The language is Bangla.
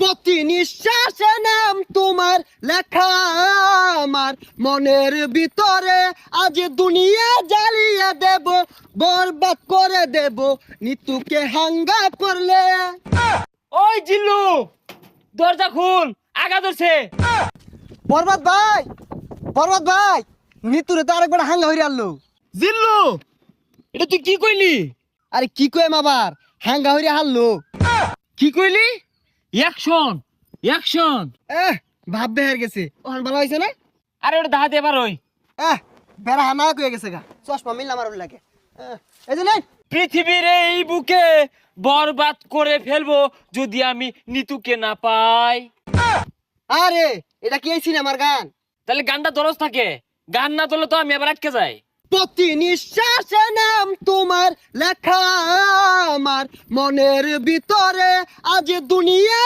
প্রতি নিঃশ্বাসে নাম তোমার লেখা আমার মনের ভিতরে আজ দুনিয়া জ্বালিয়ে দেব, বরবাদ করে দেব নিতুকে হাঙ্গা করলে। ওই জিল্লু, দরজা খুল, আগা ধরছে। বরবাদ ভাই, বরবাদ ভাই, নিতুরে তো আরেকবার হাঙ্গা হইরে আনলো। জিল্লু, এটা তুই কি কইলি? আরে কি কইম আবার, হাঙ্গা হইরে হারলো। কি কইলি? Action, action. ভাব বেহার গেছে, ওখান ভালো হয়েছে না? আরে ওটা দাহাতে এবার ওই বেড়া হানা কয়ে গেছে গা, চশমা মিললাম আর লাগে। এই যে নাই, পৃথিবীর এই বুকে বরবাদ করে ফেলবো যদি আমি নিতুকে না পাই। আরে এটা কি এই সিনেমার গান? তাহলে গানটা দরজ থাকে, গান না তোলে তো আমি আবার আটকে যাই। প্রতি নিঃশ্বাসে নাম তোমার লেখা আমার মনের ভিতরে আজ দুনিয়া